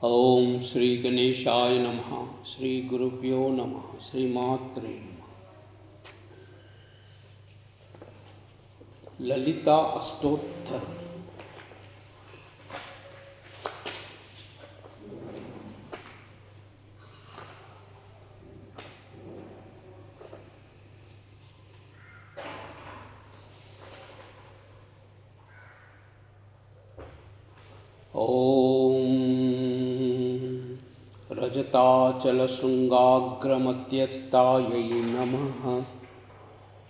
ओम श्री गणेशाय नमः। श्री गुरुभ्यो नमः। श्रीमात्रे नमः। ललिता अष्टोत्तर। ओम रजताचलशृङ्गाग्रमध्यस्थायै नमः।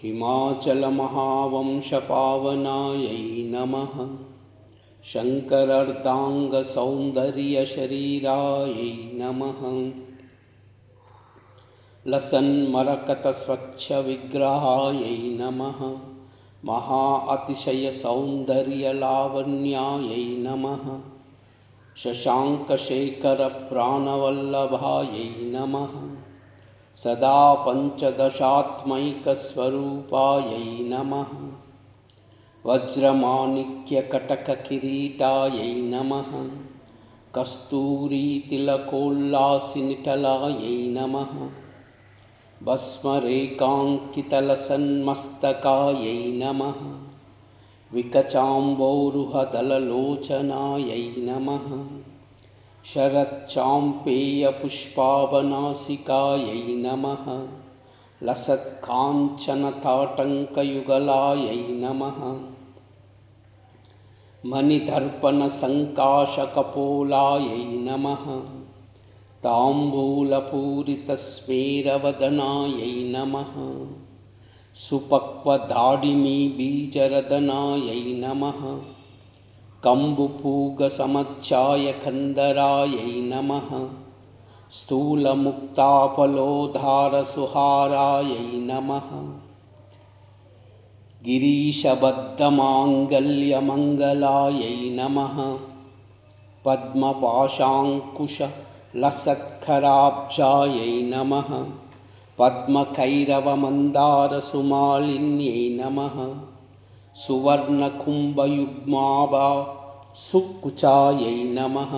हिमाचलमहावंशपावनायै नमः। शङ्करार्धाङ्गसौन्दर्यशरीरायै नमः। लसन्मरकतस्वच्छविग्रहायै नमः। महाअतिशयसौन्दर्यलावण्यायै नमः। शशाङ्कशेखरप्राणवल्लभायै नमः। सदा पञ्चदशात्मैकस्वरूपायै नमः। वज्रमाणिक्यकटककिरीटायै नमः। कस्तूरीतिलकोल्लासिनिटलायै नमः। भस्मरेखाङ्कितलसन्मस्तकायै नमः। विकचाम्बोरुहदललोचनायै नमः। शरच्चाम्पेयपुष्पावनासिकायै नमः। लसत्काञ्चनताटङ्कयुगलायै नमः। मणिदर्पणसङ्काशकपोलायै नमः। ताम्बूलपूरितस्मेरवदनायै नमः। सुपक्वदाडिमीबीजरदनायै नमः। कम्बुपूगसमच्चायकन्दरायै नमः। स्थूलमुक्ताफलोद्धारसुहारायै नमः। गिरीशबद्धमाङ्गल्यमङ्गलायै नमः। पद्मपाशाङ्कुशलसत्कराब्जायै नमः। पद्मकैरवमन्दारसुमालिन्यै नमः। सुवर्णकुम्भयुग्माभा सुकुचायै नमः।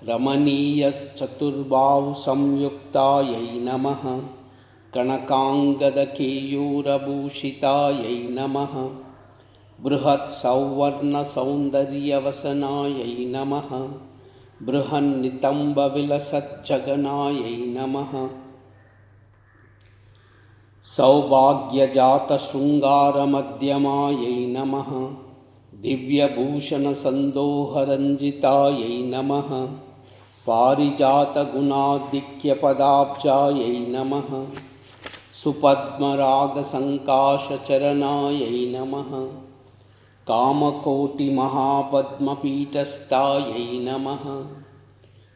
रमणीयश्चतुर्बाहुसंयुक्तायै नमः। कनकाङ्गदकेयूरभूषितायै नमः। बृहत्सौवर्णसौन्दर्यवसनायै नमः। बृहन्नितम्बविलसज्जगनायै नमः। सौभाग्यजातशृङ्गारमध्यमायै नमः। दिव्यभूषणसन्दोहरञ्जितायै नमः। पारिजातगुणाधिक्यपदाब्जायै नमः। सुपद्मरागसङ्काशचरणायै नमः। कामकोटिमहापद्मपीठस्थायै नमः।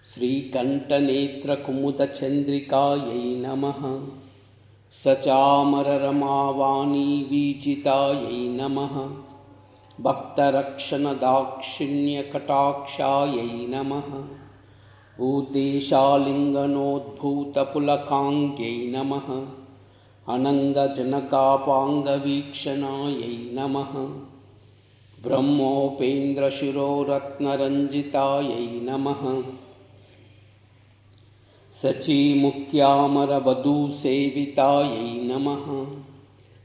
श्रीकण्ठनेत्रकुमुदचन्द्रिकायै नमः। सचामररमावाणीवीचितायै नमः। भक्तरक्षणदाक्षिण्यकटाक्षायै नमः। भूतेशालिङ्गनोद्भूतपुलकाङ्ग्यै नमः। अनङ्गजनकापाङ्गवीक्षणायै नमः। ब्रह्मोपेन्द्रशिरोरत्नरञ्जितायै नमः। शचीमुख्यामरवधूसेवितायै नमः।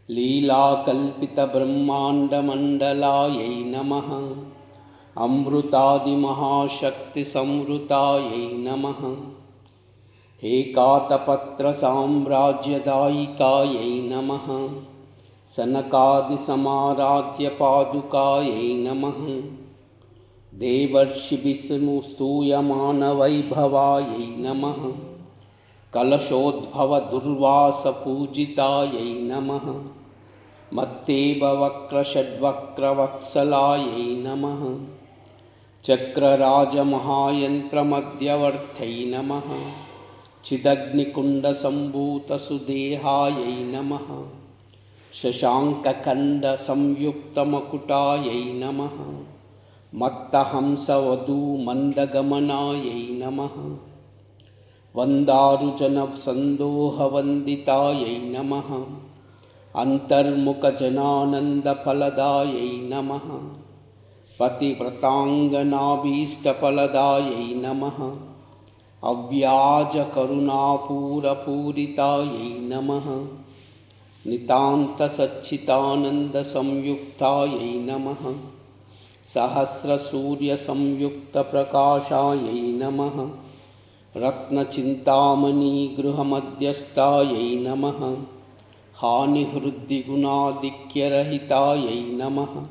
लीलाकल्पितब्रह्माण्डमण्डलायै नमः। अमृतादिमहाशक्तिसंवृतायै नमः। एकातपत्रसाम्राज्यदायिकायै नमः। सनकादिसमाराध्यपादुकायै नमः। देवर्षिभिस्तूयमानवैभवायै नमः। कलशोद्भवदुर्वासपूजितायै नमः। मत्तेभवक्रषड्वक्रवत्सलायै नमः। चक्रराजमहायन्त्रमध्यवर्त्यै नमः। चिदग्निकुण्डसम्भूतसुदेहायै नमः। शशाङ्कखण्डसंयुक्तमकुटायै नमः। मत्तहंसवधूमन्दगमनायै नमः। वन्दारुजनसन्दोहवन्दितायै नमः। अन्तर्मुखजनानन्दफलदायै नमः। पतिव्रताङ्गनाभीष्टफलदायै नमः। अव्याजकरुणापूरपूरितायै नमः। नितान्तसच्चिदानन्दसंयुक्तायै नमः। सहस्रसूर्यसंयुक्तप्रकाशायै नमः। रत्नचिन्तामणिगृहमध्यस्थायै नमः। हानिहृद्दिगुणाधिक्यरहितायै नमः।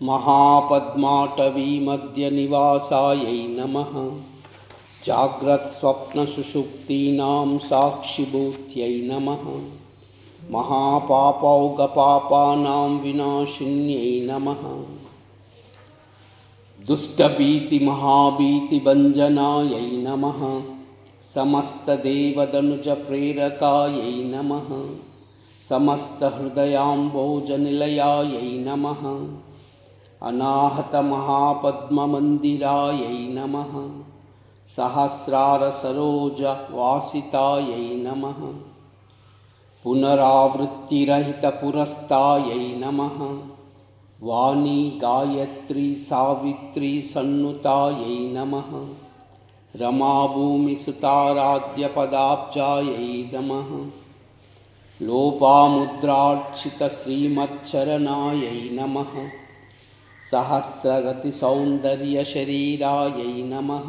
महापद्माटवीमध्यनिवासायै नमः। जाग्रत्स्वप्नसुषुप्तीनां साक्षिभूत्यै नमः। महापापौघपापानां विनाशिन्यै नमः। दुष्टभीतिमहाभीतिभञ्जनायै नमः। समस्तदेवदनुजप्रेरकायै नमः। समस्तहृदयाम्भोजनिलयायै नमः। अनाहतमहापद्ममन्दिरायै नमः। सहस्रारसरोजवासितायै नमः। पुनरावृत्तिरहितपुरस्तायै नमः। वाणी गायत्री सावित्री सन्नुतायै नमः। रमाभूमिसुताराध्यपदाब्जायै नमः। लोपामुद्रार्चितश्रीमच्चरणायै नमः। सहस्ररतिसौन्दर्यशरीरायै नमः।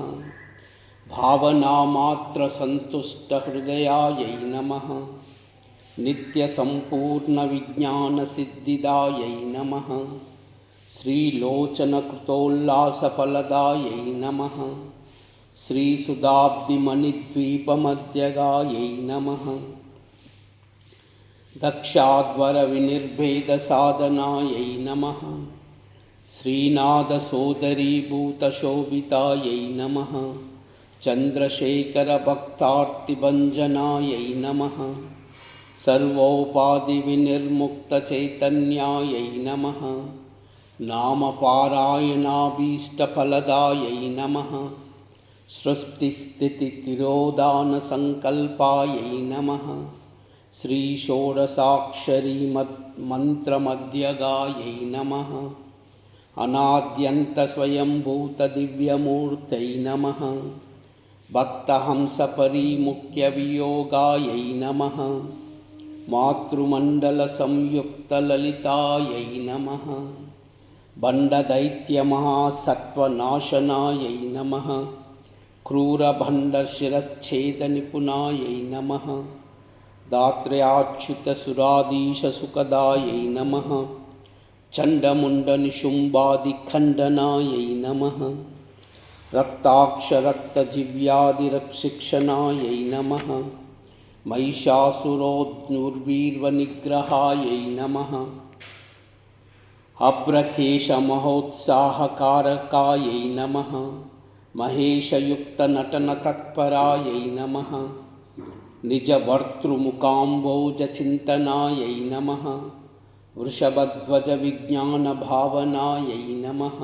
भावनामात्रसन्तुष्टहृदयायै नमः। नित्यसम्पूर्णविज्ञानसिद्धिदायै नमः। श्रीलोचनकृतोल्लासफलदायै नमः। श्रीसुधाब्धिमणिद्वीपमध्यगायै नमः। दक्षाध्वरविनिर्भेदसाधनायै नमः। श्रीनाथसोदरीभूतशोभितायै नमः। चन्द्रशेखरभक्तार्तिभञ्जनायै नमः। सर्वोपाधिविनिर्मुक्तचैतन्यायै नमः। नामपारायणाभीष्टफलदायै नमः। सृष्टिस्थितितिरोधानसङ्कल्पायै नमः। श्रीषोडशाक्षरी मन्त्रमध्यगायै नमः। अनाद्यन्तस्वयंभूतदिव्यमूर्तये नमः। भक्तहंसपरिमुख्यवियोगायै नमः। मातृमण्डलसंयुक्तललितायै नमः। भण्डदैत्यमहासत्त्वनाशनायै नमः। क्रूरभण्डशिरश्छेदनिपुणायै नमः। दात्र्याच्युतसुराधीशसुखदायै नमः। चण्डमुण्डनिशुम्बादिखण्डनायै नमः। रक्ताक्षरक्तजिव्यादिशिक्षणायै नमः। महिषासुरोद्नुर्वीर्वनिग्रहायै नमः। अभ्रकेशमहोत्साहकारकायै नमः। महेशयुक्तनटनतत्परायै नमः। निजभर्तृमुकाम्भोजचिन्तनायै नमः। वृषभध्वजविज्ञानभावनायै नमः।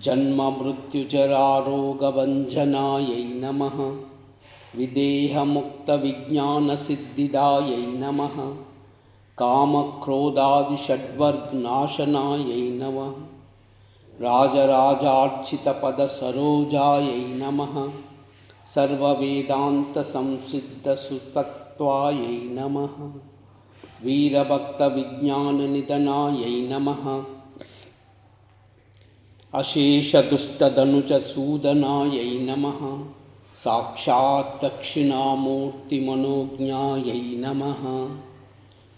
जन्ममृत्युजरारोगभञ्जनायै नमः। विदेहमुक्तविज्ञानसिद्धिदायै नमः। कामक्रोधादिषड्वर्गनाशनायै नमः। राजराजार्चितपदसरोजायै नमः। सर्ववेदान्तसंसिद्धसुतत्वायै नमः। वीरभक्तविज्ञाननिधनायै नमः। अशेषदुष्टधनुजसूदनायै नमः। साक्षात् दक्षिणामूर्तिमनोज्ञायै नमः।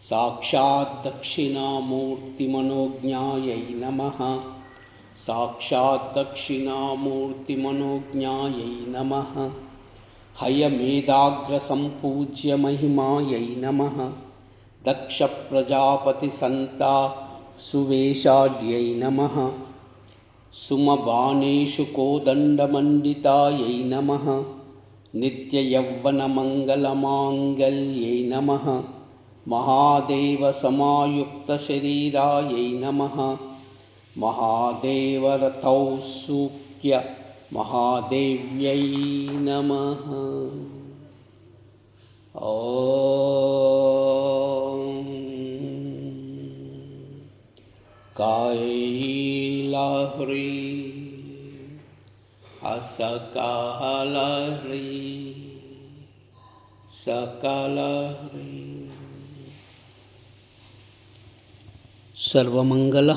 साक्षात् दक्षिणामूर्तिमनोज्ञायै नमः। साक्षात् दक्षिणामूर्तिमनोज्ञायै नमः। हयमेधाग्रसम्पूज्य महिमायै नमः। दक्षप्रजापतिसन्ता सुवेशाढ्यै नमः। सुमबाणेषु कोदण्डमण्डितायै नमः। नित्ययौवनमङ्गलमाङ्गल्यै नमः। महादेवसमायुक्तशरीरायै नमः। महादेवरथौसूक्य महादेव्यै नमः। ॐ कैलाह्री असकालह्री सकलह्री। सर्वमंगल